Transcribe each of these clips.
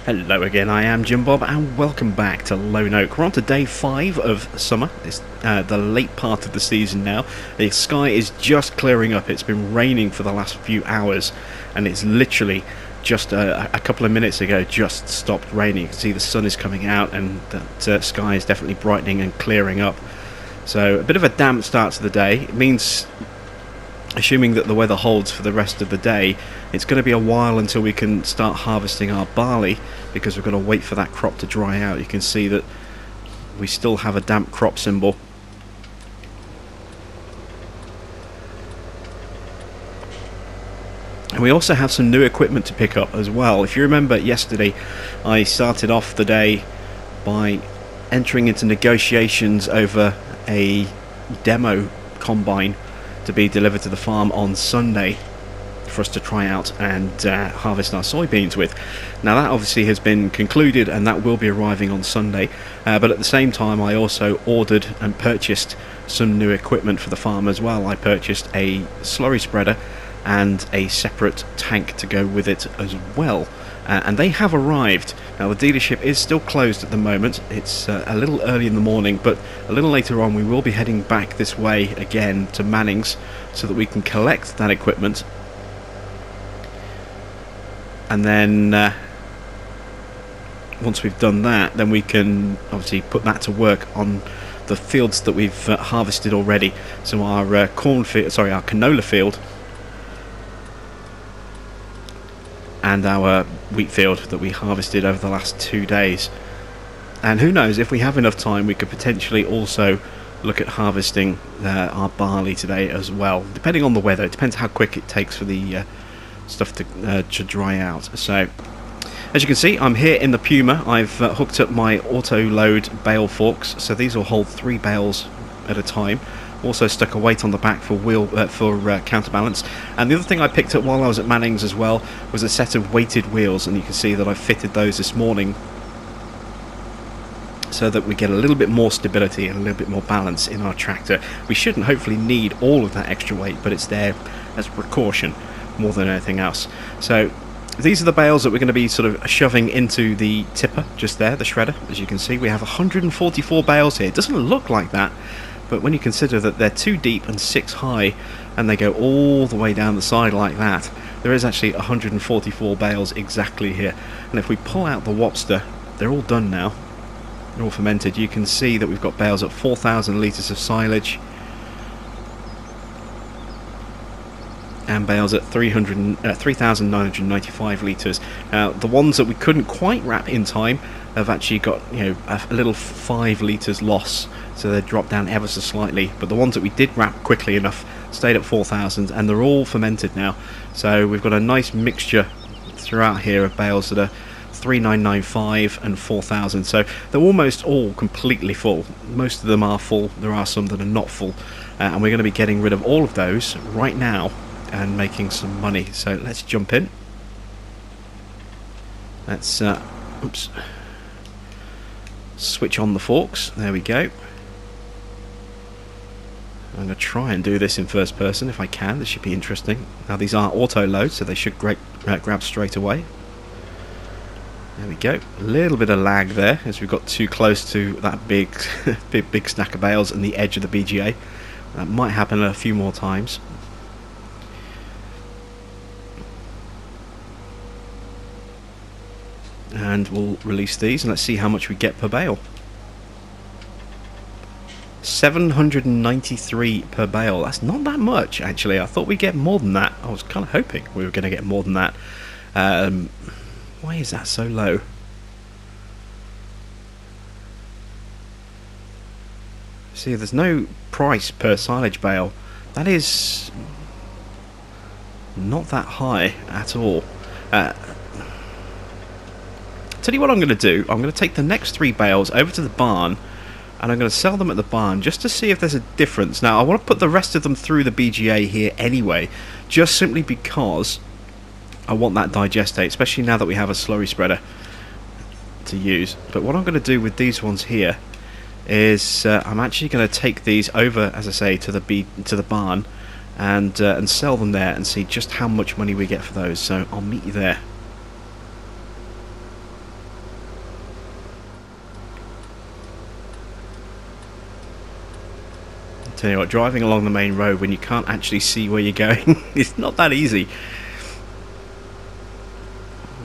Hello again, I am Jim Bob and welcome back to Lone Oak. We're on to day 5 of summer. It's the late part of the season now. The sky is just clearing up. It's been raining for the last few hours and it's literally just a couple of minutes ago just stopped raining. You can see the sun is coming out and that sky is definitely brightening and clearing up. So a bit of a damp start to the day. It means, assuming that the weather holds for the rest of the day, it's going to be a while until we can start harvesting our barley because we're going to wait for that crop to dry out. You can see that we still have a damp crop symbol. And we also have some new equipment to pick up as well. If you remember yesterday, I started off the day by entering into negotiations over a demo combine to be delivered to the farm on Sunday for us to try out and harvest our soybeans with. Now that obviously has been concluded and that will be arriving on Sunday, but at the same time I also ordered and purchased some new equipment for the farm as well. I purchased a slurry spreader and a separate tank to go with it as well, and they have arrived. Now the dealership is still closed at the moment. It's a little early in the morning, but a little later on we will be heading back this way again to Mannings so that we can collect that equipment, and then once we've done that, then we can obviously put that to work on the fields that we've harvested already. So our our canola field and our wheat field that we harvested over the last 2 days. And who knows, if we have enough time we could potentially also look at harvesting our barley today as well, depending on the weather. It depends how quick it takes for the stuff to dry out. So as you can see, I'm here in the Puma. I've hooked up my auto load bale forks, so these will hold 3 bales at a time. Also stuck a weight on the back for counterbalance. And the other thing I picked up while I was at Mannings as well was a set of weighted wheels, and you can see that I fitted those this morning so that we get a little bit more stability and a little bit more balance in our tractor. We shouldn't hopefully need all of that extra weight, but it's there as a precaution more than anything else. So these are the bales that we're going to be sort of shoving into the tipper just there, the shredder. As you can see, we have 144 bales here. It doesn't look like that, but when you consider that they're 2 deep and 6 high and they go all the way down the side like that, there is actually 144 bales exactly here. And if we pull out the Wopster, they're all done now. They're all fermented. You can see that we've got bales at 4,000 litres of silage and bales at 3,995 litres. Now the ones that we couldn't quite wrap in time have actually got, you know, a little 5 litres loss, so they dropped down ever so slightly, but the ones that we did wrap quickly enough stayed at 4,000 and they're all fermented now. So we've got a nice mixture throughout here of bales that are 3,995 and 4,000, so they're almost all completely full. Most of them are full, there are some that are not full, and we're going to be getting rid of all of those right now and making some money. So let's jump in. Let's switch on the forks. There we go. I'm going to try and do this in first person if I can. This should be interesting. Now these are auto loads, so they should grab straight away. There we go. A little bit of lag there as we got too close to that big big stack of bales and the edge of the BGA. That might happen a few more times. And we'll release these and let's see how much we get per bale. 793 per bale. That's not that much actually. I thought we'd get more than that. I was kind of hoping we were going to get more than that. Why is that so low? See, there's no price per silage bale. That is not that high at all. Tell you what I'm going to do. I'm going to take the next 3 bales over to the barn and I'm going to sell them at the barn just to see if there's a difference. Now I want to put the rest of them through the BGA here anyway, just simply because I want that digestate, especially now that we have a slurry spreader to use. But what I'm going to do with these ones here is I'm actually going to take these over, as I say, to the barn and sell them there and see just how much money we get for those. So I'll meet you there. Tell you what, driving along the main road when you can't actually see where you're going, it's not that easy.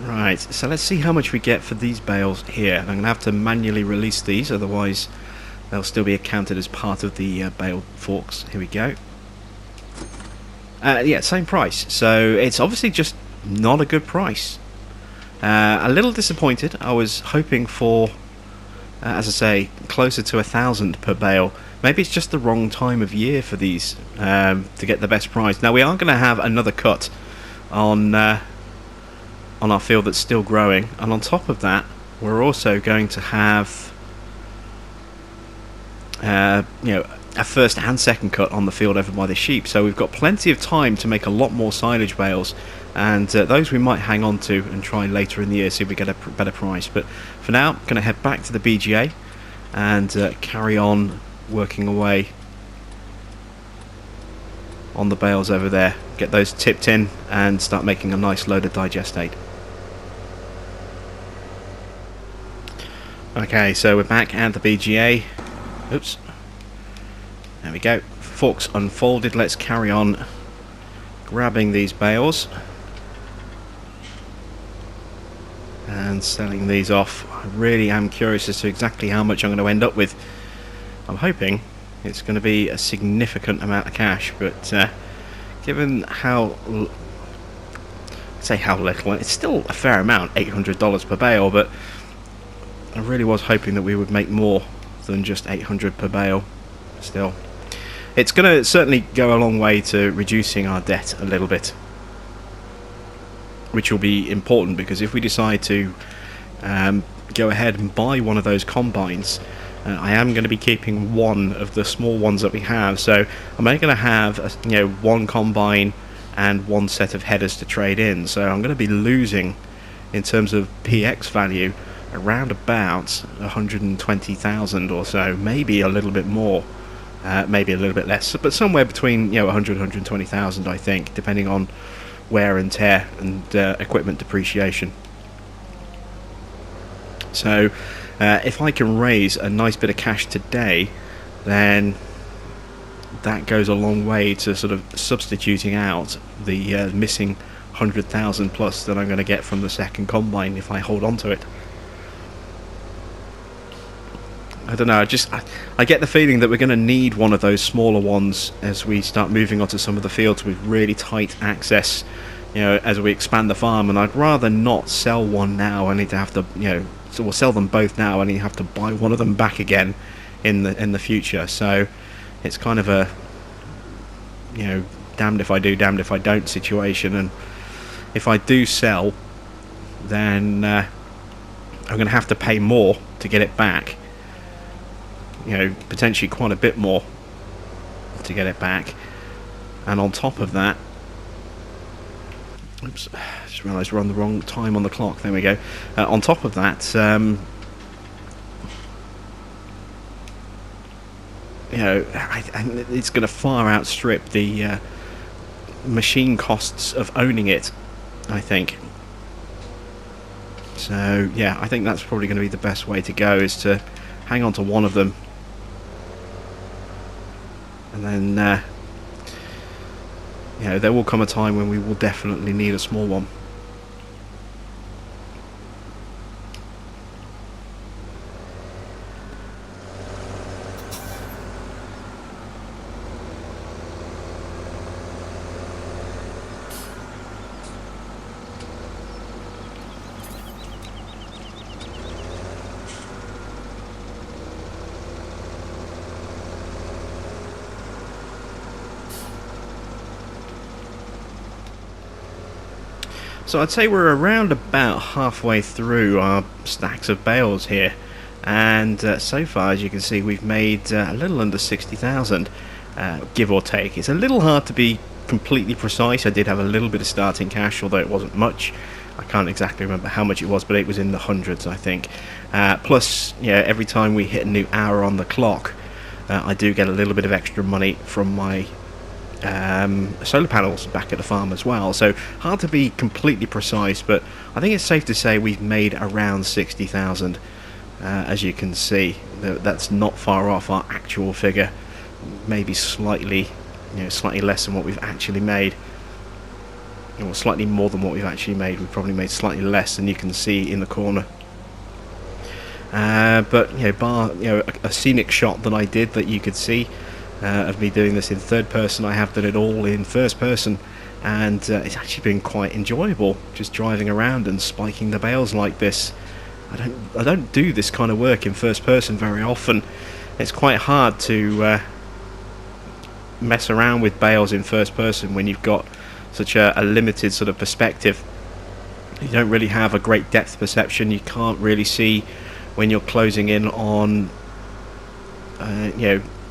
Right, so let's see how much we get for these bales here. I'm going to have to manually release these, otherwise they'll still be accounted as part of the bale forks. Here we go. Yeah, same price, so it's obviously just not a good price. A little disappointed. I was hoping for, as I say, closer to 1,000 per bale. Maybe it's just the wrong time of year for these to get the best price. Now we are going to have another cut on our field that's still growing, and on top of that we're also going to have a first and second cut on the field over by the sheep, so we've got plenty of time to make a lot more silage bales, and those we might hang on to and try later in the year, see if we get a better price. But for now, I'm going to head back to the BGA and carry on working away on the bales over there, get those tipped in and start making a nice load of digestate. Okay, so we're back at the BGA. Oops. There we go. Forks unfolded. Let's carry on grabbing these bales and selling these off. I really am curious as to exactly how much I'm going to end up with. I'm hoping it's going to be a significant amount of cash, but given how little, it's still a fair amount, $800 per bale, but I really was hoping that we would make more than just 800 per bale. Still, it's going to certainly go a long way to reducing our debt a little bit, which will be important, because if we decide to go ahead and buy one of those combines, I am going to be keeping one of the small ones that we have, so I'm only going to have one combine and one set of headers to trade in, so I'm going to be losing in terms of PX value around about 120,000 or so, maybe a little bit more, maybe a little bit less, but somewhere between 100 120,000, I think, depending on wear and tear and equipment depreciation. So if I can raise a nice bit of cash today, then that goes a long way to sort of substituting out the missing 100,000 plus that I'm going to get from the second combine if I hold on to it. I don't know, I get the feeling that we're going to need one of those smaller ones as we start moving onto some of the fields with really tight access, as we expand the farm, and I'd rather not sell one now. I need to have to, so we'll sell them both now and you have to buy one of them back again in the future. So it's kind of a, damned if I do, damned if I don't situation, and if I do sell, then I'm going to have to pay more to get it back. Potentially quite a bit more to get it back, and on top of that, oops, just realised we're on the wrong time on the clock. There we go. On top of that, it's going to far outstrip the machine costs of owning it, I think. So yeah, I think that's probably going to be the best way to go, is to hang on to one of them, and then there will come a time when we will definitely need a small one. So I'd say we're around about halfway through our stacks of bales here, and so far, as you can see, we've made a little under 60,000, give or take. It's a little hard to be completely precise. I did have a little bit of starting cash, although it wasn't much. I can't exactly remember how much it was, but it was in the hundreds, I think. Plus, every time we hit a new hour on the clock, I do get a little bit of extra money from my solar panels back at the farm as well, so hard to be completely precise, but I think it's safe to say we've made around 60,000. As you can see, that's not far off our actual figure maybe slightly, slightly less than what we've actually made, or slightly more than what we've actually made. We've probably made slightly less than you can see in the corner. But bar a scenic shot that I did that you could see of me doing this in third person, I have done it all in first person, and it's actually been quite enjoyable just driving around and spiking the bales like this. I don't do this kind of work in first person very often. It's quite hard to mess around with bales in first person when you've got such a limited sort of perspective. You don't really have a great depth perception. You can't really see when you're closing in on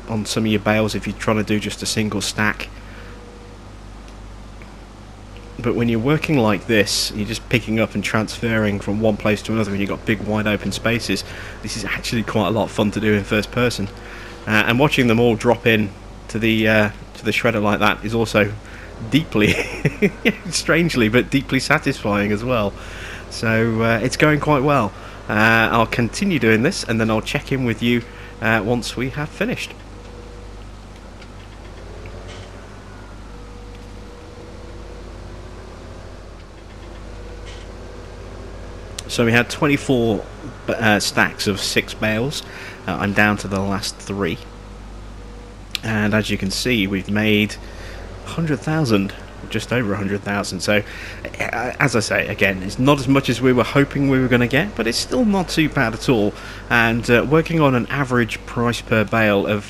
on some of your bales if you're trying to do just a single stack. But when you're working like this, you're just picking up and transferring from one place to another, and you've got big wide open spaces. This is actually quite a lot of fun to do in first person, and watching them all drop in to the shredder like that is also deeply strangely but deeply satisfying as well. So it's going quite well. I'll continue doing this, and then I'll check in with you once we have finished. So we had 24 stacks of 6 bales. I'm down to the last 3, and as you can see, we've made 100,000, just over 100,000. So as I say, again, it's not as much as we were hoping we were going to get, but it's still not too bad at all. And working on an average price per bale of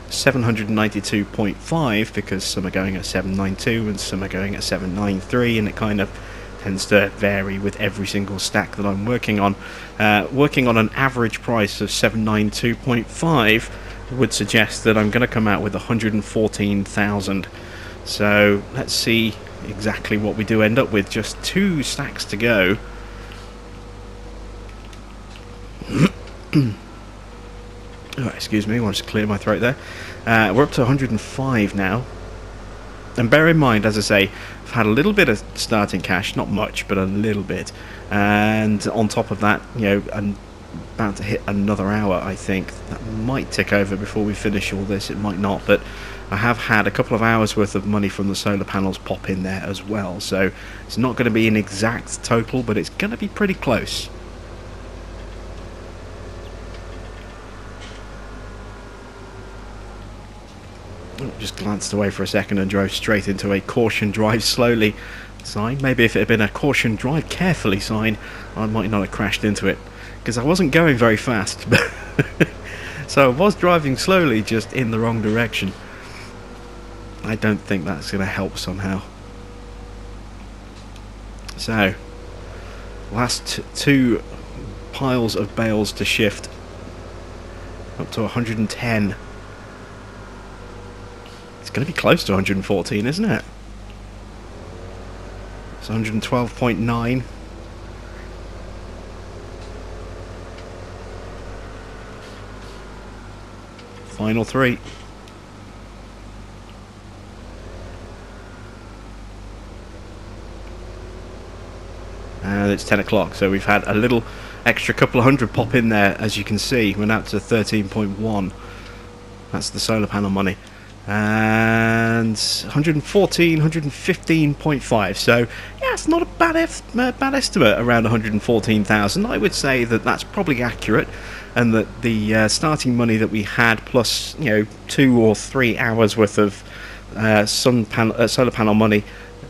792.5, because some are going at 792 and some are going at 793, and it kind of tends to vary with every single stack that I'm working on. Working on an average price of 792.5 would suggest that I'm going to come out with 114,000. So let's see exactly what we do end up with. Just 2 stacks to go. Oh, excuse me, I want to just clear my throat there. We're up to 105 now. And bear in mind, as I say, I've had a little bit of starting cash, not much, but a little bit. And on top of that, I'm about to hit another hour, I think. That might tick over before we finish all this, it might not, but I have had a couple of hours worth of money from the solar panels pop in there as well. So it's not going to be an exact total, but it's going to be pretty close. Just glanced away for a second and drove straight into a caution drive slowly sign. Maybe if it had been a caution drive carefully sign, I might not have crashed into it, because I wasn't going very fast. So I was driving slowly, just in the wrong direction. I don't think that's going to help somehow. So last 2 piles of bales to shift, up to 110. It's going to be close to 114, isn't it? It's 112.9. Final 3. And it's 10 o'clock, so we've had a little extra couple of hundred pop in there, as you can see. We're now to 13.1. That's the solar panel money. And 114, 115.5. So yeah, it's not a bad estimate, around 114,000. I would say that that's probably accurate, and that the starting money that we had, plus 2 or 3 hours worth of solar panel money,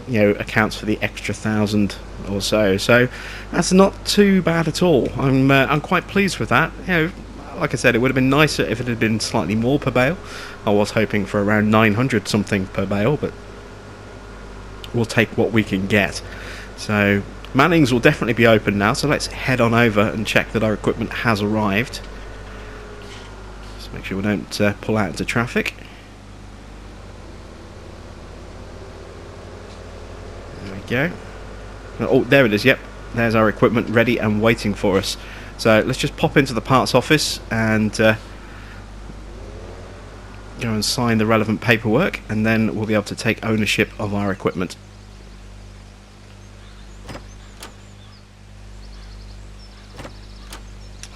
accounts for the extra 1,000 or so. So that's not too bad at all. I'm quite pleased with that. Like I said, it would have been nicer if it had been slightly more per bale. I was hoping for around 900 something per bale, but we'll take what we can get. So Mannings will definitely be open now, so let's head on over and check that our equipment has arrived. Just make sure we don't pull out into traffic. There we go. Oh, there it is, yep. There's our equipment ready and waiting for us. So let's just pop into the parts office and go and sign the relevant paperwork, and then we'll be able to take ownership of our equipment.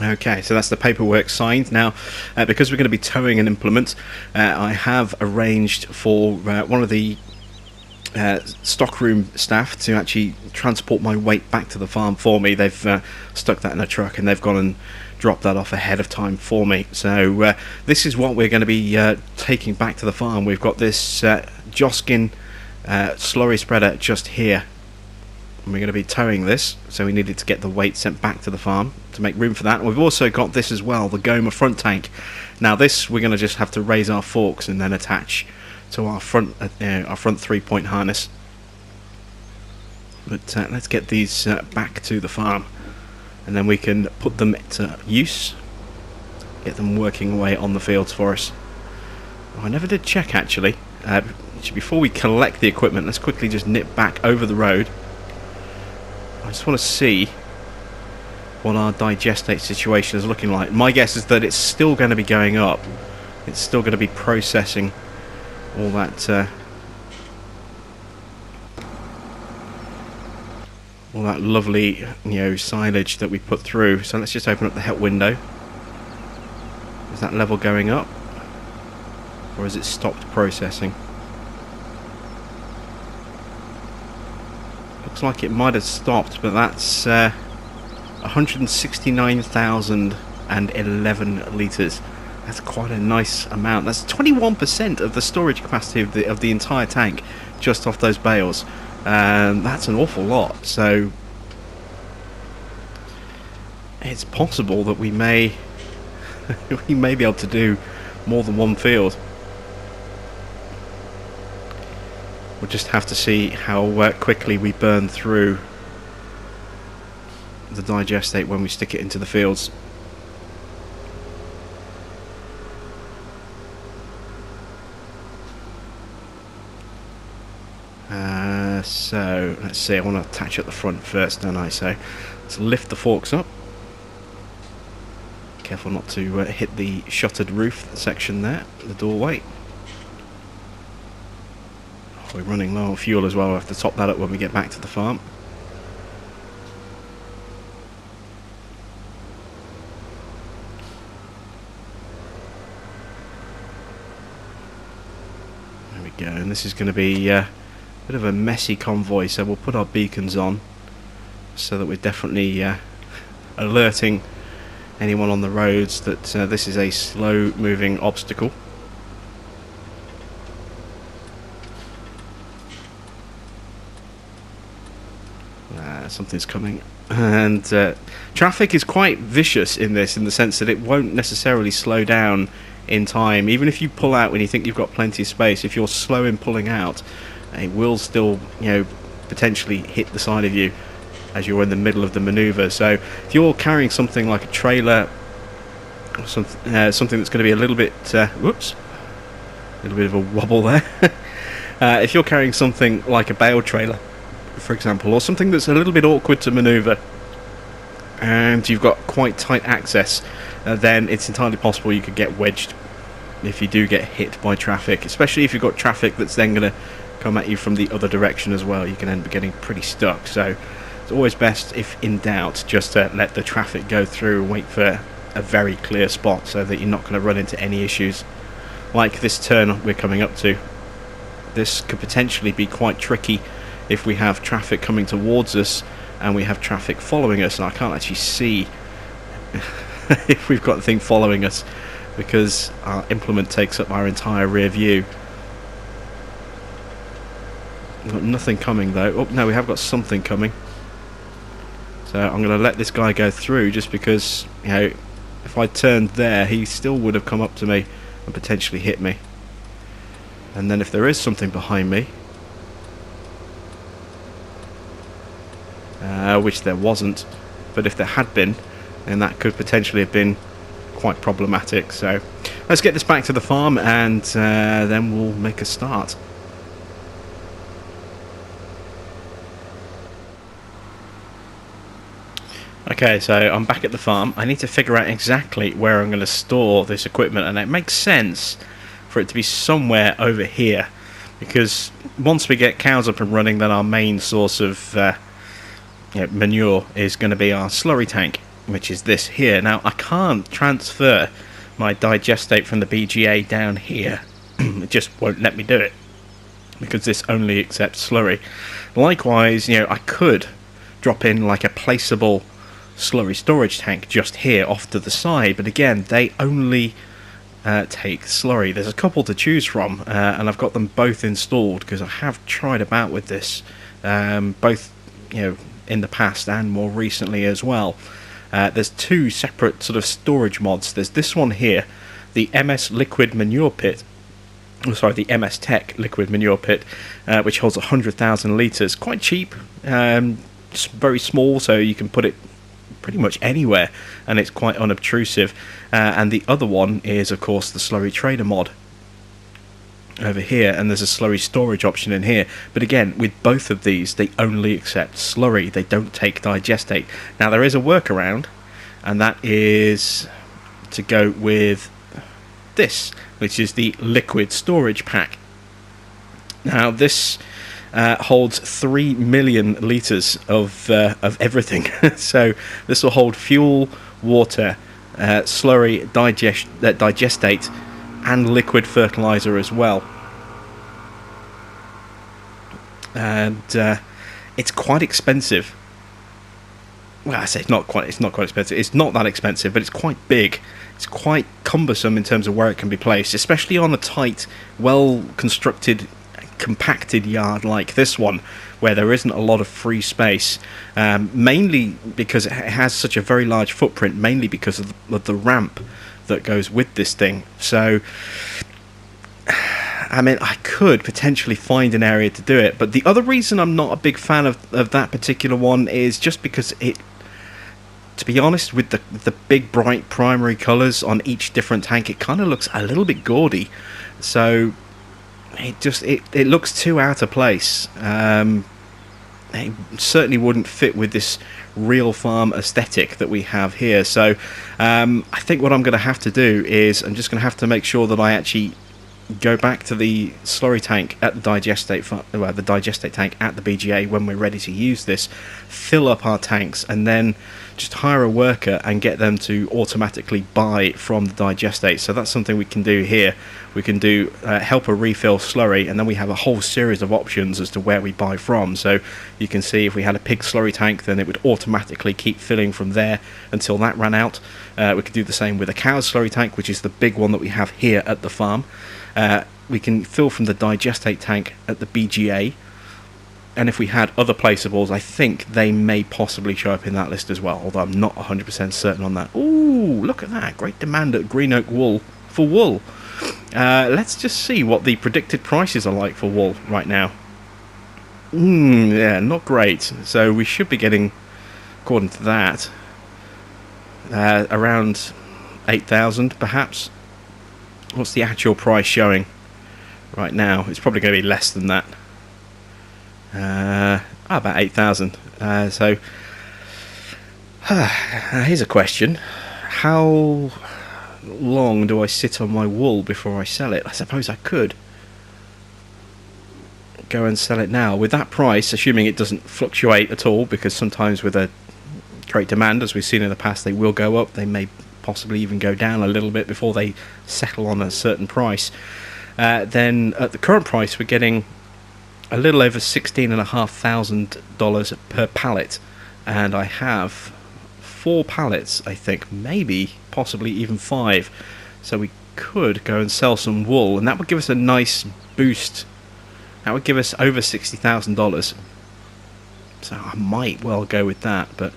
Okay, so that's the paperwork signed. Now, because we're going to be towing an implement, I have arranged for one of the stockroom staff to actually transport my weight back to the farm for me. They've stuck that in a truck and they've gone and dropped that off ahead of time for me. So this is what we're going to be taking back to the farm. We've got this Joskin slurry spreader just here. And we're going to be towing this, so we needed to get the weight sent back to the farm to make room for that. And we've also got this as well, the Goma front tank. Now this we're going to just have to raise our forks and then attach to our front 3-point harness. But let's get these back to the farm, and then we can put them to use, get them working away on the fields for us. Oh, I never did check actually. Before we collect the equipment, let's quickly just nip back over the road. I just want to see what our digestate situation is looking like. My guess is that it's still going to be going up. It's still going to be processing all that lovely, silage that we put through. So let's just open up the HEP window. Is that level going up, or has it stopped processing? Looks like it might have stopped, but that's 169,011 litres. That's quite a nice amount. That's 21% of the storage capacity of the entire tank, just off those bales. That's an awful lot. So it's possible that we may be able to do more than one field. We'll just have to see how quickly we burn through the digestate when we stick it into the fields. So let's see, I want to attach at the front first, don't I? So let's lift the forks up. Careful not to hit the shuttered roof section there, the doorway. We're running low on fuel as well. We'll have to top that up when we get back to the farm. There we go, and this is going to be a bit of a messy convoy, so we'll put our beacons on so that we're definitely alerting anyone on the roads that this is a slow moving obstacle. Something's coming, and traffic is quite vicious in this, in the sense that it won't necessarily slow down in time. Even if you pull out when you think you've got plenty of space, if you're slow in pulling out, it will still potentially hit the side of you as you're in the middle of the maneuver. So if you're carrying something like a trailer or something that's going to be a little bit whoops, a little bit of a wobble there. If you're carrying something like a bale trailer, for example, or something that's a little bit awkward to maneuver, and you've got quite tight access, then it's entirely possible you could get wedged if you do get hit by traffic, especially if you've got traffic that's then going to come at you from the other direction as well. You can end up getting pretty stuck. So it's always best, if in doubt, just to let the traffic go through and wait for a very clear spot so that you're not going to run into any issues. Like this turn we're coming up to, this could potentially be quite tricky if we have traffic coming towards us and we have traffic following us, and I can't actually see if we've got the thing following us because our implement takes up our entire rear view. We've got nothing coming though. Oh no, we have got something coming. So I'm going to let this guy go through, just because if I turned there he still would have come up to me and potentially hit me. And then if there is something behind me, which there wasn't, but if there had been, then that could potentially have been quite problematic. So let's get this back to the farm, and then we'll make a start. Okay, so I'm back at the farm. I need to figure out exactly where I'm going to store this equipment, and it makes sense for it to be somewhere over here, because once we get cows up and running, then our main source of manure is going to be our slurry tank. which is this here. Now I can't transfer my digestate from the BGA down here. It just won't let me do it because this only accepts slurry. Likewise, you know, I could drop in like a placeable slurry storage tank just here off to the side, but again, they only take slurry. There's a couple to choose from, and I've got them both installed because I have tried about with this, both, you know, in the past and more recently as well. There's two separate sort of storage mods. There's this one here, the MS Liquid Manure Pit. Oh, sorry, the MS Tech Liquid Manure Pit, which holds 100,000 litres. Quite cheap, just very small, so you can put it pretty much anywhere, and it's quite unobtrusive. And the other one is, of course, the Slurry Trader mod over here, and there's a slurry storage option in here. But again, with both of these, they only accept slurry. They don't take digestate. Now, there is a workaround, and that is to go with this, which is the liquid storage pack. Now, this holds 3 million litres of everything. So this will hold fuel, water, slurry, digestate, and liquid fertilizer as well. And it's quite expensive. Well, I say it's not quite expensive. It's not that expensive, but it's quite big. It's quite cumbersome in terms of where it can be placed, especially on a tight, well-constructed, compacted yard like this one, where there isn't a lot of free space, mainly because it has such a very large footprint, mainly because of the ramp that goes with this thing. So, I mean, I could potentially find an area to do it, but the other reason I'm not a big fan of that particular one is just because it, to be honest, with the big bright primary colours on each different tank, it kind of looks a little bit gaudy. So it looks too out of place. It certainly wouldn't fit with this real farm aesthetic that we have here. So I think what I'm going to have to do is I'm just going to have to make sure that I actually go back to the slurry tank at the digestate tank at the BGA when we're ready to use this, fill up our tanks, and then just hire a worker and get them to automatically buy from the digestate. So that's something we can do here. We can do helper refill slurry, and then we have a whole series of options as to where we buy from. So you can see if we had a pig slurry tank, then it would automatically keep filling from there until that ran out. We could do the same with a cow slurry tank, which is the big one that we have here at the farm. We can fill from the digestate tank at the BGA, and if we had other placeables, I think they may possibly show up in that list as well, although I'm not 100% certain on that. Ooh, look at that, great demand at Green Oak Wool for wool. Let's just see what the predicted prices are like for wool right now. Yeah, not great. So we should be getting, according to that, around 8,000 perhaps. What's the actual price showing right now? It's probably going to be less than that. About 8,000. So here's a question: how long do I sit on my wool before I sell it? I suppose I could go and sell it now with that price, assuming it doesn't fluctuate at all, because sometimes with a great demand, as we've seen in the past, they will go up. They may possibly even go down a little bit before they settle on a certain price. Then at the current price, we're getting a little over $16,500 per pallet, and I have 4 pallets, I think, maybe possibly even 5. So we could go and sell some wool, and that would give us a nice boost. That would give us over $60,000. So I might well go with that, but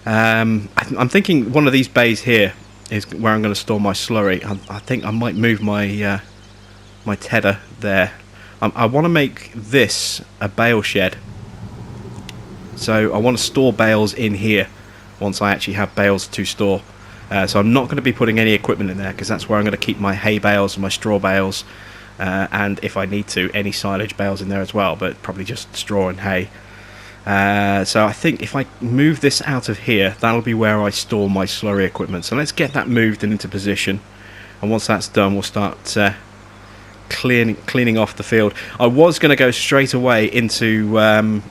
I'm thinking one of these bays here is where I'm going to store my slurry. I think I might move my my tedder there. I want to make this a bale shed, so I want to store bales in here once I actually have bales to store. So I'm not going to be putting any equipment in there, because that's where I'm going to keep my hay bales and my straw bales, and if I need to, any silage bales in there as well, but probably just straw and hay. So I think if I move this out of here, that'll be where I store my slurry equipment. So let's get that moved and into position, and once that's done, we'll start cleaning off the field. I was going to go straight away into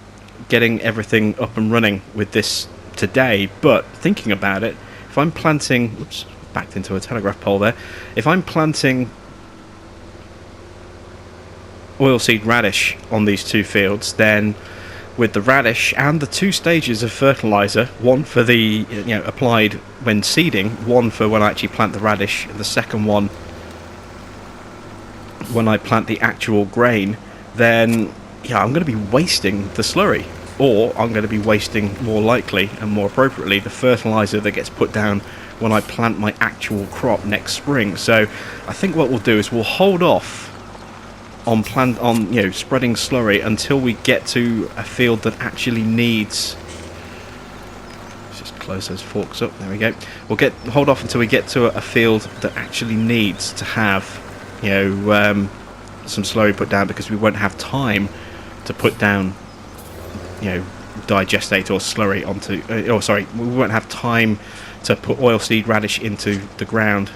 getting everything up and running with this today, but thinking about it, if I'm planting... Oops, backed into a telegraph pole there. If I'm planting oilseed radish on these 2 fields, then with the radish and the 2 stages of fertilizer, one for the applied when seeding, one for when I actually plant the radish, and the second one when I plant the actual grain, then I'm going to be wasting the slurry, or I'm going to be wasting, more likely and more appropriately, the fertilizer that gets put down when I plant my actual crop next spring. So I think what we'll do is we'll hold off on spreading slurry until we get to a field that actually needs... Let's just close those forks up. There we go. We'll hold off until we get to a field that actually needs to have some slurry put down, because we won't have time to put down digestate or slurry onto... we won't have time to put oilseed radish into the ground.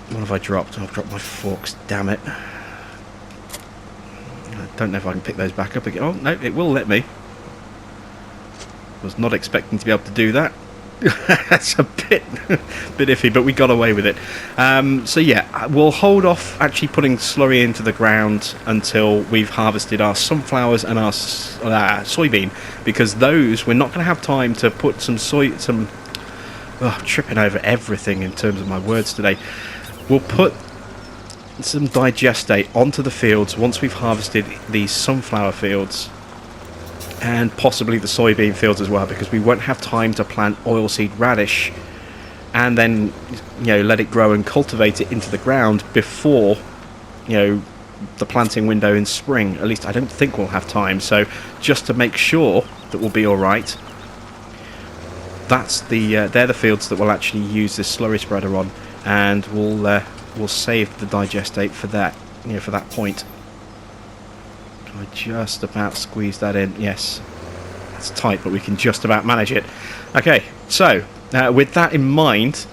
What have I dropped? I've dropped my forks, damn it. I don't know if I can pick those back up again. Oh, no, it will let me. Was not expecting to be able to do that. That's a bit iffy, but we got away with it. So yeah, we'll hold off actually putting slurry into the ground until we've harvested our sunflowers and our soybean, because those we're not going to have time to put I'm tripping over everything in terms of my words today. We'll put some digestate onto the fields once we've harvested these sunflower fields, and possibly the soybean fields as well, because we won't have time to plant oilseed radish and then let it grow and cultivate it into the ground before the planting window in spring. At least I don't think we'll have time. So just to make sure that we'll be all right, that's they're the fields that we'll actually use this slurry spreader on, and we'll save the digestate for that for that point. Can I just about squeeze that in? Yes, it's tight, but we can just about manage it. Okay, so with that in mind,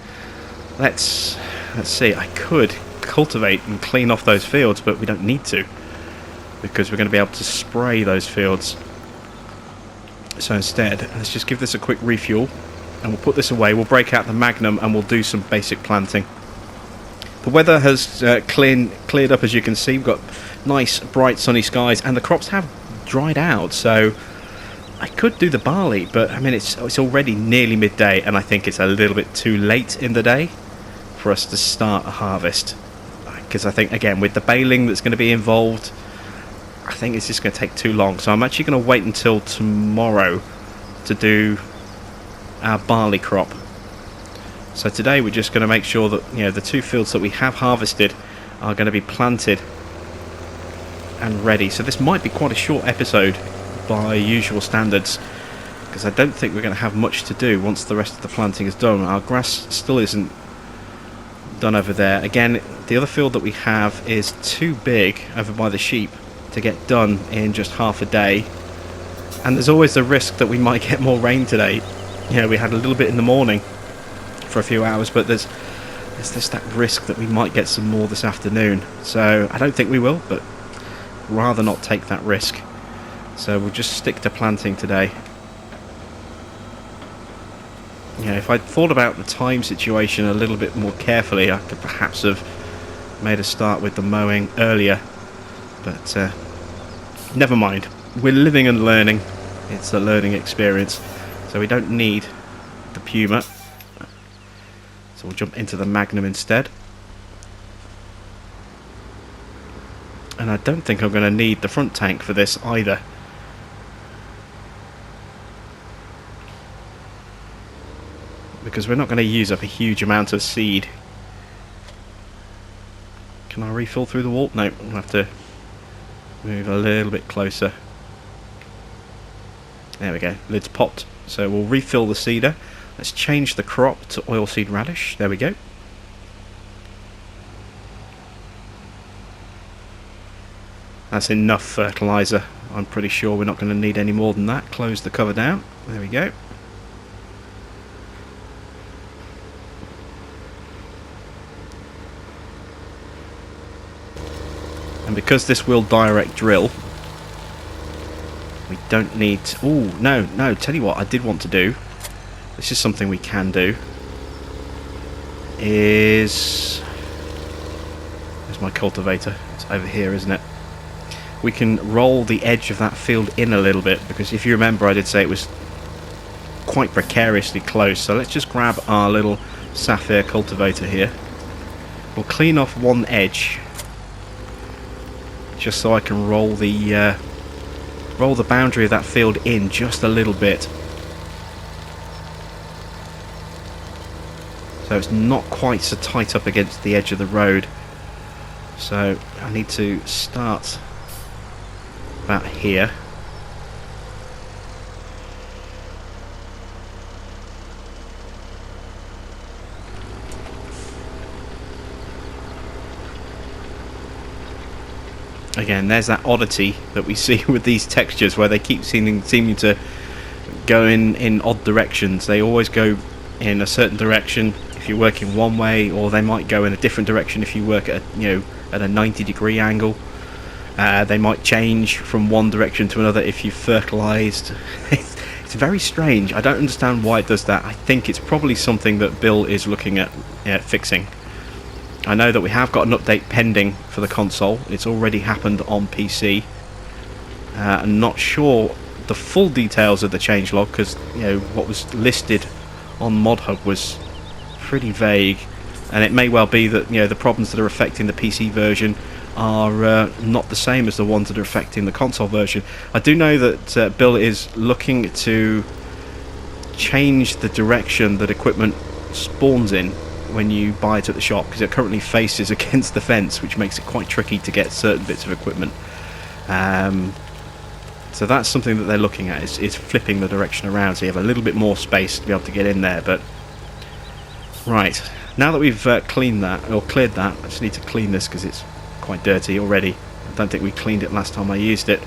let's see. I could cultivate and clean off those fields, but we don't need to, because we're going to be able to spray those fields. So instead, let's just give this a quick refuel, and we'll put this away. We'll break out the Magnum and we'll do some basic planting. The weather has cleared up, as you can see. We've got nice, bright, sunny skies, and the crops have dried out. So I could do the barley, but I mean it's already nearly midday, and I think it's a little bit too late in the day for us to start a harvest. Because I think, again, with the baling that's going to be involved, I think it's just going to take too long. So I'm actually going to wait until tomorrow to do our barley crop. So today we're just going to make sure that the 2 fields that we have harvested are going to be planted and ready. So this might be quite a short episode by usual standards, because I don't think we're going to have much to do once the rest of the planting is done. Our grass still isn't done over there. Again, the other field that we have is too big over by the sheep to get done in just half a day, and there's always the risk that we might get more rain today. We had a little bit in the morning for a few hours, but there's that risk that we might get some more this afternoon. So I don't think we will, but rather not take that risk. So we'll just stick to planting today. If I'd thought about the time situation a little bit more carefully, I could perhaps have made a start with the mowing earlier, but never mind. We're living and learning. It's a learning experience, so we don't need the Puma. So we'll jump into the Magnum instead. And I don't think I'm going to need the front tank for this either. Because we're not going to use up a huge amount of seed. Can I refill through the wall? No, I'll have to move a little bit closer. There we go, lid's popped. So we'll refill the seeder. Let's change the crop to oilseed radish. There we go. That's enough fertilizer. I'm pretty sure we're not going to need any more than that. Close the cover down. There we go. And because this will direct drill, We don't need... Oh, no, tell you what I did want to do. This is something we can do. There's my cultivator. It's over here, isn't it? We can roll the edge of that field in a little bit, because if you remember I did say it was quite precariously close. So let's just grab our little sapphire cultivator here. We'll clean off one edge, just so I can roll the boundary of that field in just a little bit, so it's not quite so tight up against the edge of the road. So I need to start about here. Again, there's that oddity that we see with these textures, where they keep seeming to go in odd directions. They always go in a certain direction if you work in one way, or they might go in a different direction if you work at a 90-degree angle. They might change from one direction to another if you've fertilized. It's very strange. I don't understand why it does that. I think it's probably something that Bill is looking at fixing. I know that we have got an update pending for the console. It's already happened on PC. I'm not sure the full details of the changelog, because what was listed on ModHub was pretty vague, and it may well be that the problems that are affecting the PC version are not the same as the ones that are affecting the console version. I do know that Bill is looking to change the direction that equipment spawns in when you buy it at the shop, because it currently faces against the fence, which makes it quite tricky to get certain bits of equipment. So that's something that they're looking at, is flipping the direction around, so you have a little bit more space to be able to get in there. But right, now that we've cleaned that, or cleared that, I just need to clean this because it's quite dirty already. I don't think we cleaned it last time I used it.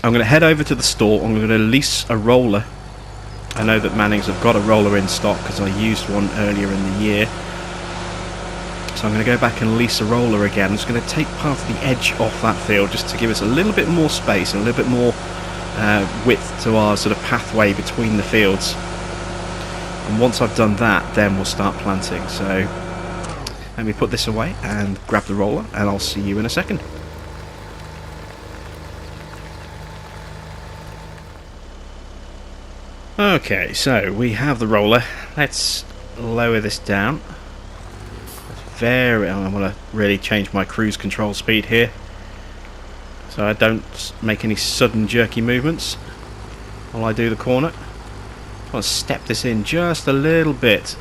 I'm going to head over to the store. I'm going to lease a roller. I know that Mannings have got a roller in stock because I used one earlier in the year. So I'm going to go back and lease a roller again. I'm just going to take part of the edge off that field just to give us a little bit more space and a little bit more width to our sort of pathway between the fields. And once I've done that, then we'll start planting. So let me put this away and grab the roller, and I'll see you in a second. Okay, so we have the roller. Let's lower this down. I want to really change my cruise control speed here, so I don't make any sudden jerky movements while I do the corner. I want to step this in just a little bit.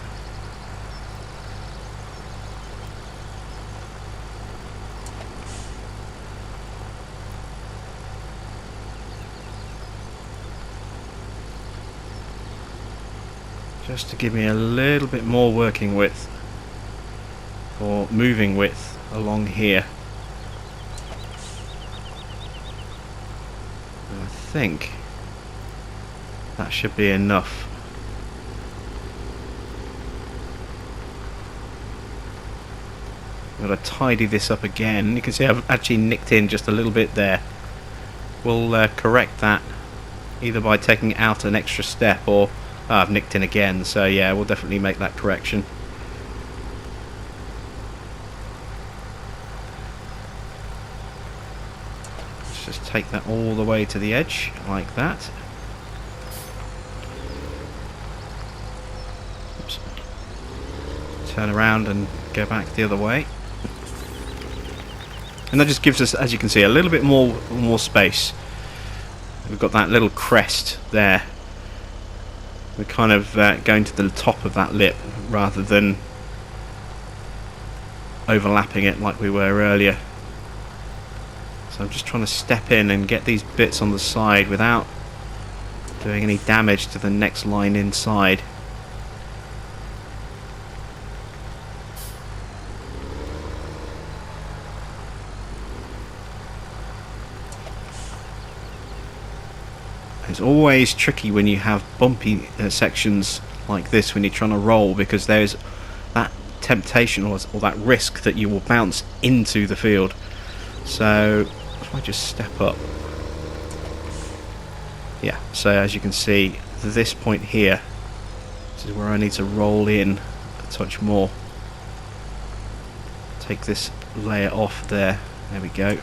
Just to give me a little bit more working width, or moving width, along here. And I think that should be enough. I'm going to tidy this up again. You can see I've actually nicked in just a little bit there. We'll correct that either by taking out an extra step, or I've nicked in again, so yeah, we'll definitely make that correction. Let's just take that all the way to the edge, like that. Oops. Turn around and go back the other way. And that just gives us, as you can see, a little bit more space. We've got that little crest there. We're kind of going to the top of that lip rather than overlapping it like we were earlier. So I'm just trying to step in and get these bits on the side without doing any damage to the next line inside. It's always tricky when you have bumpy sections like this when you're trying to roll, because there's that temptation or that risk that you will bounce into the field. So if I just step up, Yeah, so as you can see, this point here, this is where I need to roll in a touch more. Take this layer off there. There we go.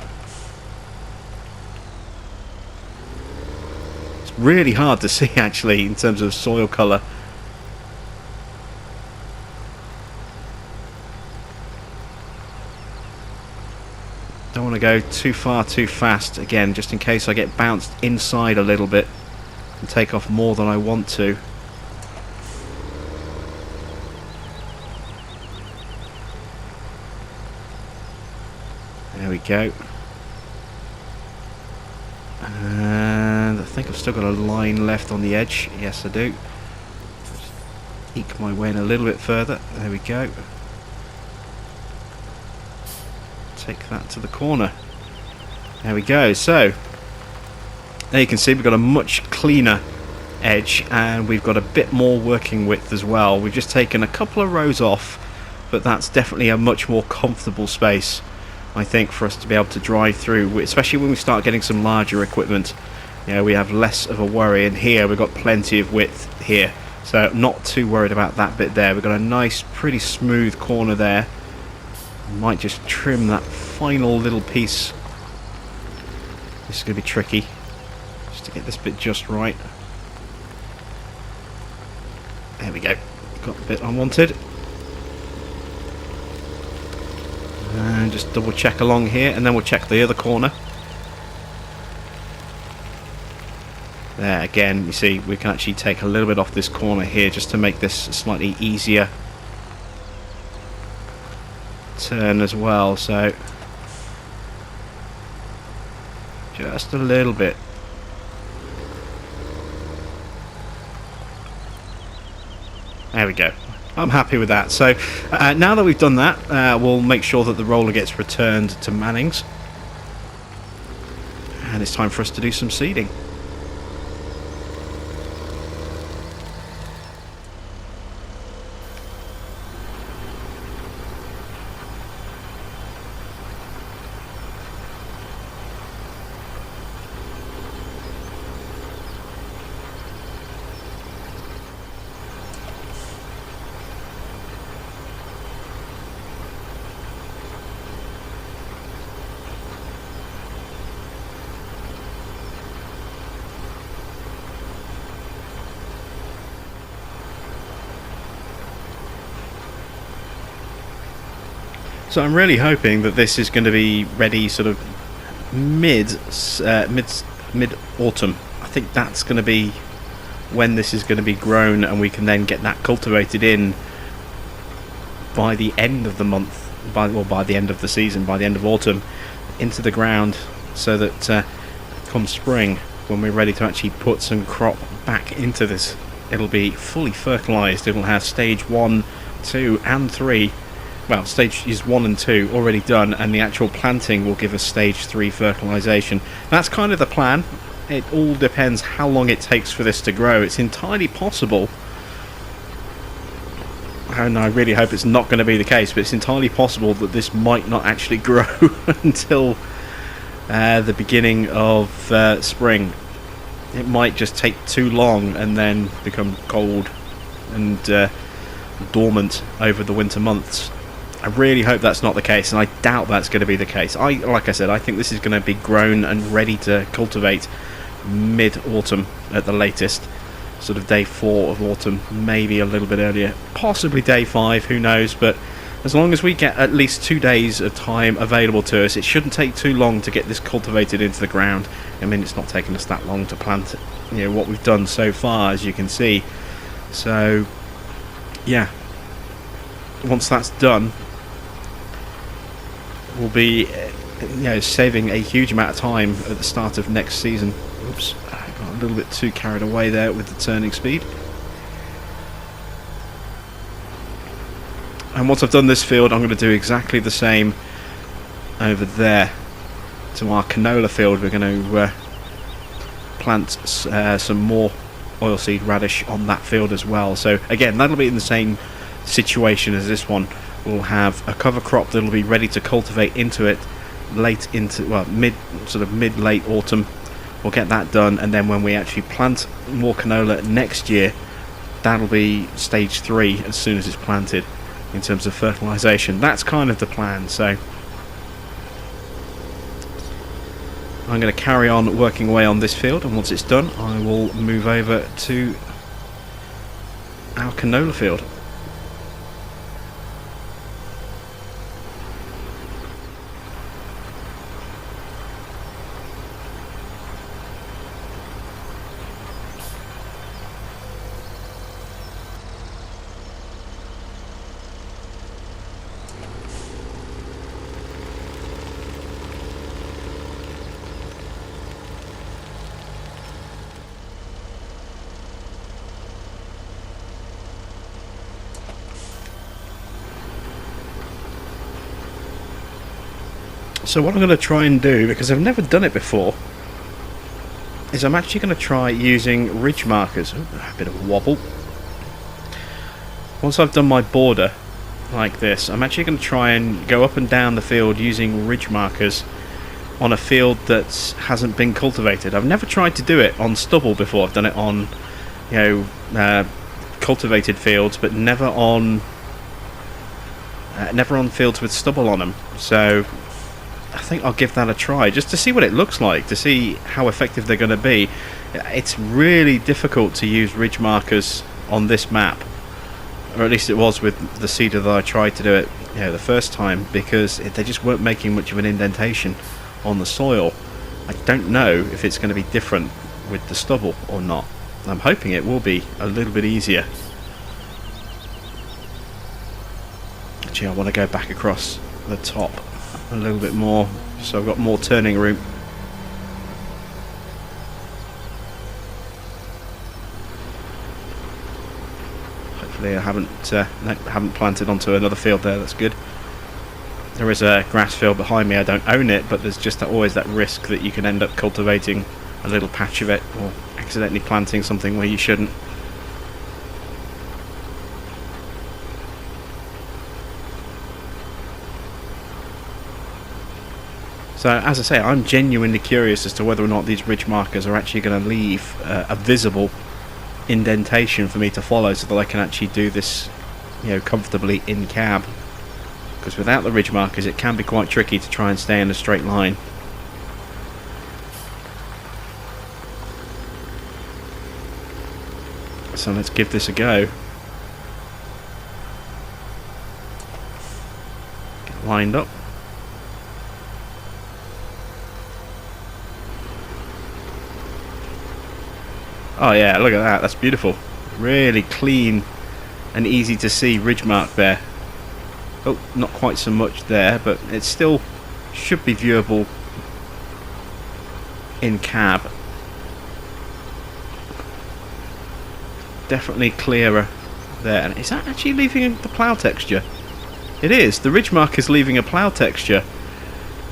It's really hard to see actually in terms of soil colour. Don't want to go too far too fast again, just in case I get bounced inside a little bit and take off more than I want to. There we go. And I think I've still got a line left on the edge. Yes, I do. Just eke my way in a little bit further. There we go. Take that to the corner. There we go. So there you can see we've got a much cleaner edge, and we've got a bit more working width as well. We've just taken a couple of rows off, but that's definitely a much more comfortable space, I think, for us to be able to drive through, especially when we start getting some larger equipment. You know, we have less of a worry, and here we've got plenty of width here, so not too worried about that bit there. We've got a nice pretty smooth corner there. Might just trim that final little piece. This is going to be tricky, just to get this bit just right. There we go. Got the bit I wanted. And just double check along here, and then we'll check the other corner. There again, you see we can actually take a little bit off this corner here just to make this slightly easier turn as well, so just a little bit. There we go. I'm happy with that. So now that we've done that, we'll make sure that the roller gets returned to Mannings, and it's time for us to do some seeding. So I'm really hoping that this is going to be ready sort of mid autumn. I think that's going to be when this is going to be grown, and we can then get that cultivated in by the end of the month, by the end of the season, by the end of autumn, into the ground, so that come spring, when we're ready to actually put some crop back into this, it'll be fully fertilised. It'll have stage 1, 2 and 3. Well, stages 1 and 2 already done, and the actual planting will give us stage 3 fertilisation. That's kind of the plan. It all depends how long it takes for this to grow. It's entirely possible, and I really hope it's not going to be the case, but it's entirely possible that this might not actually grow until the beginning of spring. It might just take too long and then become cold and dormant over the winter months. I really hope that's not the case, and I doubt that's going to be the case. Like I said, I think this is going to be grown and ready to cultivate mid-autumn at the latest, sort of day 4 of autumn, maybe a little bit earlier, possibly day 5, who knows, but as long as we get at least 2 days of time available to us, it shouldn't take too long to get this cultivated into the ground. I mean, it's not taken us that long to plant, you know, what we've done so far, as you can see. So yeah, once that's done, we'll be saving a huge amount of time at the start of next season. Oops, I got a little bit too carried away there with the turning speed. And once I've done this field, I'm going to do exactly the same over there to our canola field. We're going to plant some more oilseed radish on that field as well. So again, that'll be in the same situation as this one. We'll have a cover crop that'll be ready to cultivate into it mid-late autumn, we'll get that done, and then when we actually plant more canola next year, that'll be stage 3 as soon as it's planted in terms of fertilisation. That's kind of the plan. So I'm going to carry on working away on this field, and once it's done I will move over to our canola field. So what I'm going to try and do, because I've never done it before, is I'm actually going to try using ridge markers. Ooh, a bit of a wobble. Once I've done my border like this, I'm actually going to try and go up and down the field using ridge markers on a field that hasn't been cultivated. I've never tried to do it on stubble before. I've done it on, cultivated fields, but never on fields with stubble on them. So I think I'll give that a try, just to see what it looks like, to see how effective they're going to be. It's really difficult to use ridge markers on this map, or at least it was with the seeder that I tried to do it the first time, because they just weren't making much of an indentation on the soil. I don't know if it's going to be different with the stubble or not. I'm hoping it will be a little bit easier. Actually, I want to go back across the top a little bit more, so I've got more turning room. Hopefully I haven't planted onto another field there. That's good. There is a grass field behind me. I don't own it, but there's just always that risk that you can end up cultivating a little patch of it, or accidentally planting something where you shouldn't. So, as I say, I'm genuinely curious as to whether or not these ridge markers are actually going to leave a visible indentation for me to follow, so that I can actually do this, comfortably in cab. Because without the ridge markers, it can be quite tricky to try and stay in a straight line. So let's give this a go. Get lined up. Oh yeah, look at that, that's beautiful. Really clean and easy to see ridge mark there. Oh, not quite so much there, but it still should be viewable in cab. Definitely clearer there. And is that actually leaving the plough texture? It is. The ridge mark is leaving a plough texture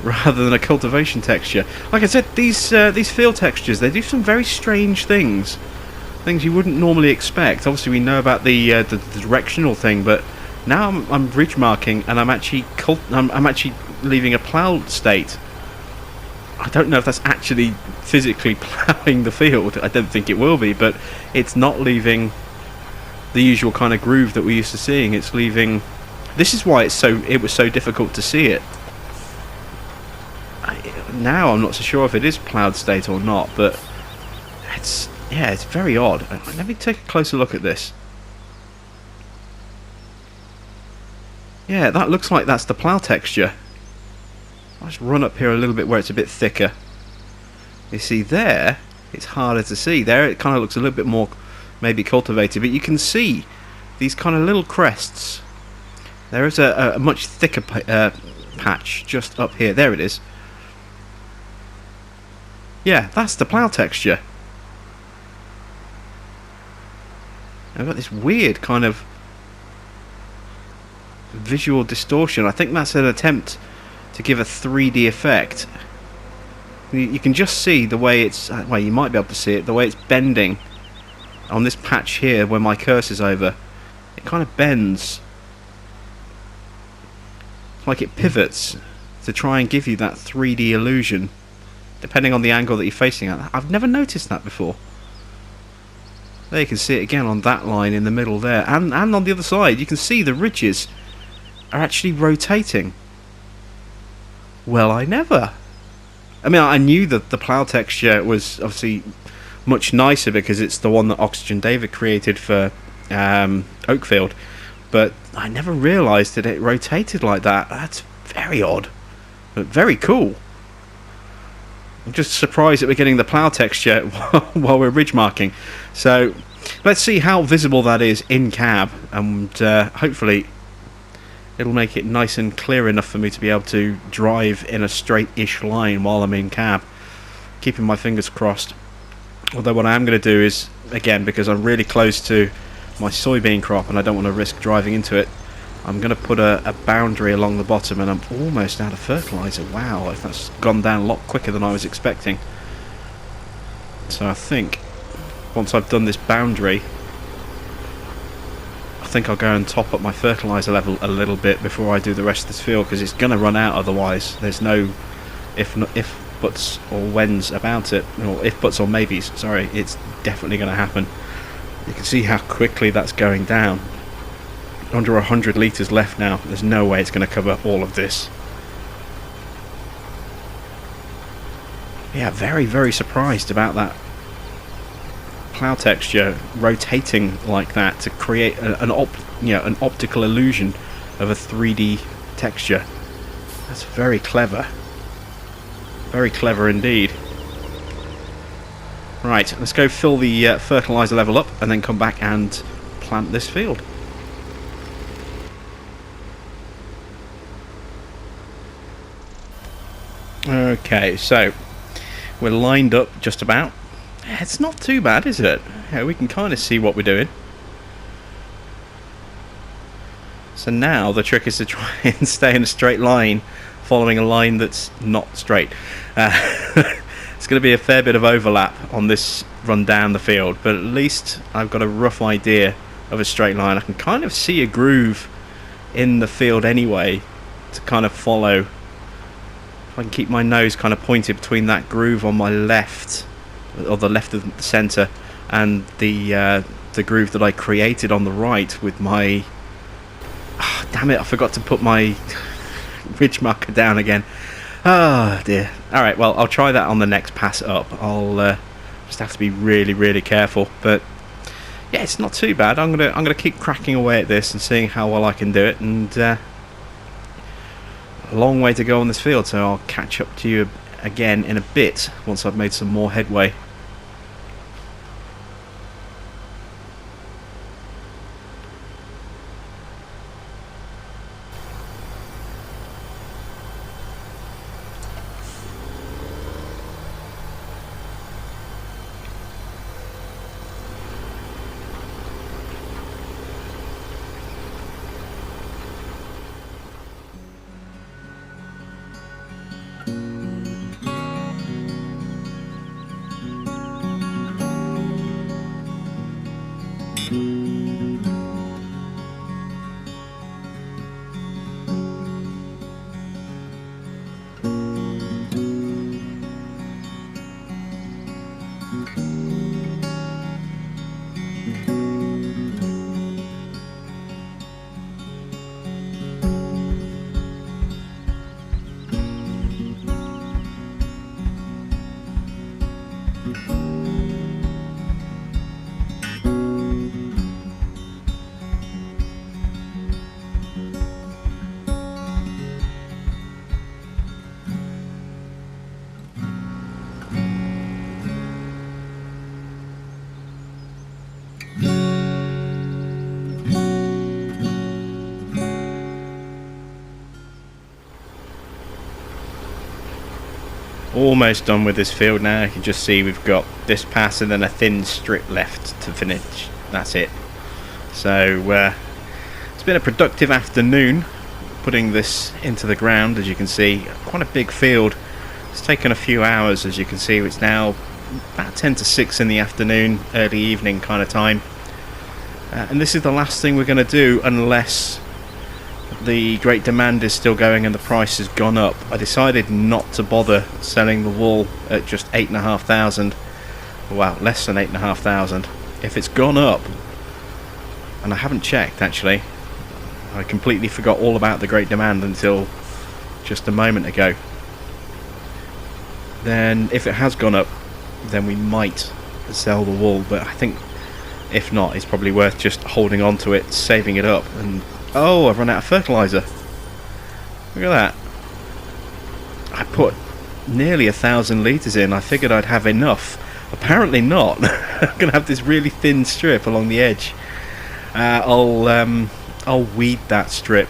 rather than a cultivation texture. Like I said, these field textures, they do some very strange things you wouldn't normally expect. Obviously we know about the directional thing, but now I'm ridge marking and I'm actually leaving a ploughed state. I don't know if that's actually physically ploughing the field. I don't think it will be, but it's not leaving the usual kind of groove that we're used to seeing. It's leaving. This is why it was so difficult to see it. Now I'm not so sure if it is ploughed state or not, but it's very odd. Let me take a closer look at this. Yeah, that looks like that's the plough texture. I'll just run up here a little bit where it's a bit thicker. You see there, it's harder to see. There it kind of looks a little bit more maybe cultivated, but you can see these kind of little crests. There is a much thicker patch just up here. There it is. Yeah, that's the plough texture. I've got this weird kind of visual distortion. I think that's an attempt to give a 3D effect. You can just see the way it's, well, you might be able to see it, the way it's bending on this patch here where my cursor's over. It kind of bends, like it pivots to try and give you that 3D illusion. depending on the angle that you're facing at. I've never noticed that before. There you can see it again on that line in the middle there, and on the other side you can see the ridges are actually rotating. Well, I never. I mean, I knew that the plough texture was obviously much nicer because it's the one that Oxygen David created for Oakfield, but I never realised that it rotated like that. That's very odd, but very cool. I'm just surprised that we're getting the plough texture while we're ridge marking. So let's see how visible that is in cab, and hopefully it'll make it nice and clear enough for me to be able to drive in a straight-ish line while I'm in cab, keeping my fingers crossed. Although what I am going to do is, again, because I'm really close to my soybean crop and I don't want to risk driving into it, I'm going to put a boundary along the bottom, and I'm almost out of fertiliser. Wow, that's gone down a lot quicker than I was expecting. So I think once I've done this boundary, I think I'll go and top up my fertiliser level a little bit before I do the rest of this field, because it's going to run out otherwise. There's no if buts or whens about it, or if buts or maybes, sorry. It's definitely going to happen. You can see how quickly that's going down. Under 100 litres left now. There's no way it's going to cover all of this. Yeah, very, very surprised about that plough texture rotating like that to create an optical illusion of a 3D texture. That's very clever. Very clever indeed. Right, let's go fill the fertiliser level up and then come back and plant this field. Okay, so we're lined up just about. It's not too bad, is it? Yeah, we can kind of see what we're doing. So now the trick is to try and stay in a straight line, following a line that's not straight. It's going to be a fair bit of overlap on this run down the field, but at least I've got a rough idea of a straight line. I can kind of see a groove in the field anyway to kind of follow. If I can keep my nose kind of pointed between that groove on my left, or the left of the centre, and the groove that I created on the right with my... Oh, damn it, I forgot to put my ridge marker down again. Oh dear. Alright, well, I'll try that on the next pass up. I'll just have to be really, really careful. But yeah, it's not too bad. I'm gonna keep cracking away at this and seeing how well I can do it, and a long way to go on this field, so I'll catch up to you again in a bit once I've made some more headway. Almost done with this field now. You can just see we've got this pass and then a thin strip left to finish. That's it. So it's been a productive afternoon putting this into the ground. As you can see, quite a big field. It's taken a few hours. As you can see, it's now about 10 to 6 in the afternoon, early evening kind of time, and this is the last thing we're going to do unless the great demand is still going and the price has gone up, I decided not to bother selling the wool at just 8,500. Well, less than 8,500. If it's gone up, and I haven't checked actually, I completely forgot all about the great demand until just a moment ago. Then if it has gone up, then we might sell the wool, but I think if not, it's probably worth just holding on to it, saving it up. And oh, I've run out of fertilizer. Look at that. I put nearly 1,000 litres in. I figured I'd have enough. Apparently not. I'm gonna have this really thin strip along the edge. I'll weed that strip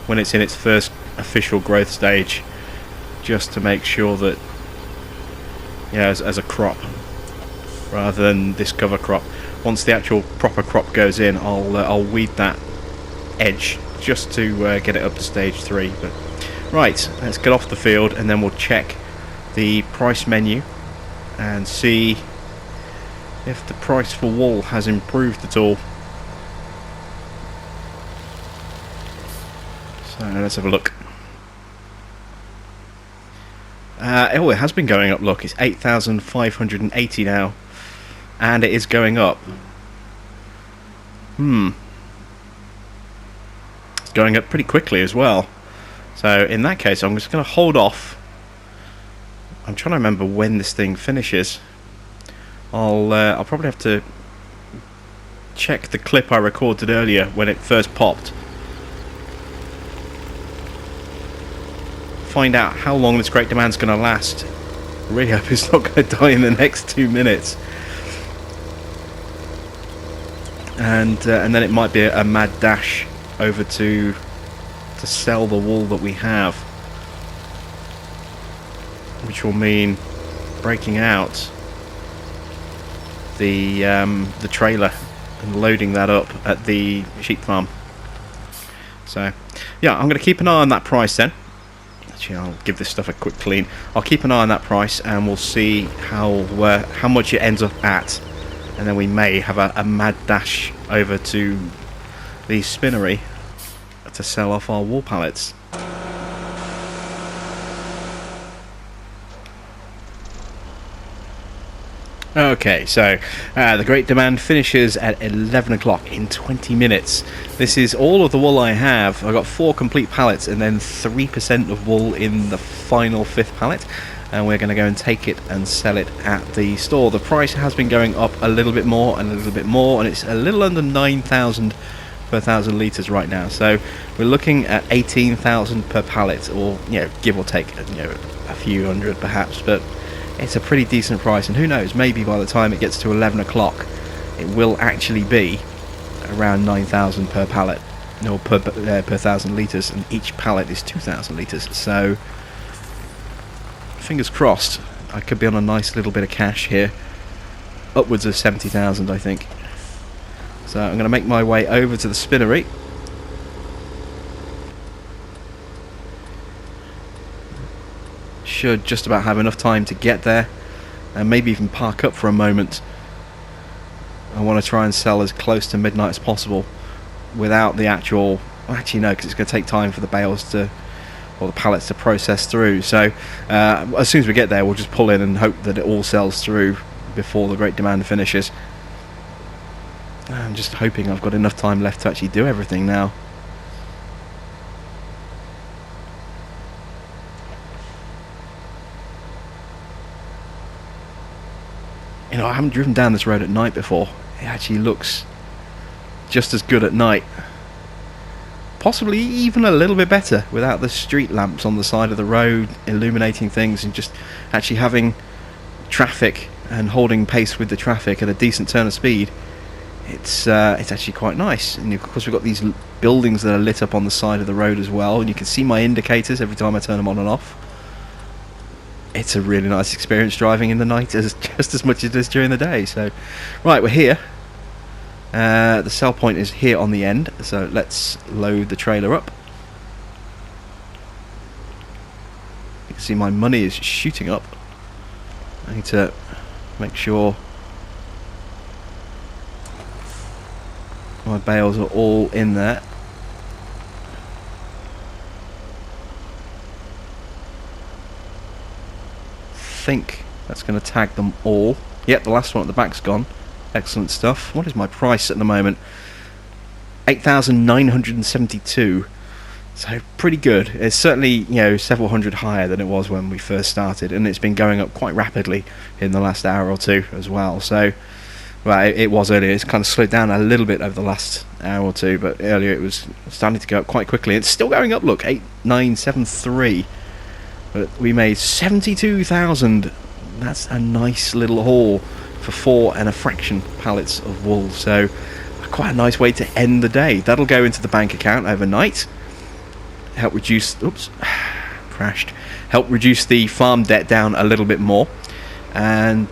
when it's in its first official growth stage, just to make sure that, yeah, as a crop rather than this cover crop. Once the actual proper crop goes in, I'll weed that edge just to get it up to stage 3. But right, let's get off the field and then we'll check the price menu and see if the price for wool has improved at all. So let's have a look. Oh, it has been going up. Look, it's 8,580 now, and it is going up. It's going up pretty quickly as well. So in that case, I'm just going to hold off. I'm trying to remember when this thing finishes. I'll probably have to check the clip I recorded earlier when it first popped. Find out how long this great demand's going to last. I really hope it's not going to die in the next 2 minutes. And then it might be a mad dash over to sell the wool that we have, which will mean breaking out the trailer and loading that up at the sheep farm. So yeah, I'm going to keep an eye on that price then. Actually, I'll give this stuff a quick clean. I'll keep an eye on that price and we'll see how much it ends up at, and then we may have a mad dash over to the spinnery to sell off our wool pallets. Okay, so the great demand finishes at 11 o'clock in 20 minutes. This is all of the wool I have. I've got 4 complete pallets and then 3% of wool in the final 5th pallet, and we're going to go and take it and sell it at the store. The price has been going up a little bit more and a little bit more, and it's a little under 9,000 per 1,000 litres right now. So we're looking at 18,000 per pallet, or give or take a few hundred perhaps, but it's a pretty decent price. And who knows, maybe by the time it gets to 11 o'clock it will actually be around 9,000 per pallet, no, per 1,000 litres, and each pallet is 2,000 litres. So fingers crossed, I could be on a nice little bit of cash here, upwards of 70,000 I think. So I'm going to make my way over to the spinnery. Should just about have enough time to get there and maybe even park up for a moment. I want to try and sell as close to midnight as possible without the actual, well, actually no, because it's going to take time for the bales to, or the pallets to process through. So as soon as we get there we'll just pull in and hope that it all sells through before the great demand finishes. I'm just hoping I've got enough time left to actually do everything now. I haven't driven down this road at night before. It actually looks just as good at night. Possibly even a little bit better without the street lamps on the side of the road illuminating things, and just actually having traffic and holding pace with the traffic at a decent turn of speed. It's actually quite nice. And of course we've got these buildings that are lit up on the side of the road as well, and you can see my indicators every time I turn them on and off. It's a really nice experience driving in the night, just as much as it is during the day. So right, we're here. The sell point is here on the end, so let's load the trailer up. You can see my money is shooting up. I need to make sure my bales are all in there. think that's going to tag them all. Yep, the last one at the back's gone. Excellent stuff. What is my price at the moment? 8,972. So pretty good. It's certainly, you know, several hundred higher than it was when we first started, and it's been going up quite rapidly in the last hour or two as well. So, well, it was earlier. It's kind of slowed down a little bit over the last hour or two, but earlier it was starting to go up quite quickly. It's still going up. Look, 8,973. But we made 72,000. That's a nice little haul for 4 and a fraction pallets of wool. So, quite a nice way to end the day. That'll go into the bank account overnight. Help reduce, help reduce the farm debt down a little bit more, and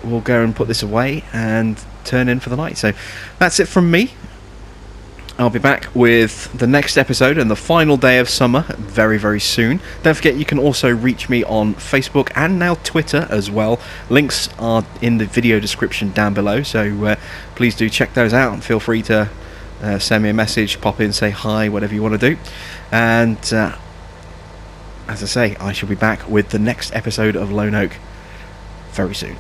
we'll go and put this away and turn in for the night. So that's it from me. I'll be back with the next episode and the final day of summer very, very soon. Don't forget, you can also reach me on Facebook and now Twitter as well. Links are in the video description down below, so please do check those out, and feel free to send me a message, pop in, say hi, whatever you want to do. And as I say, I shall be back with the next episode of Lone Oak very soon.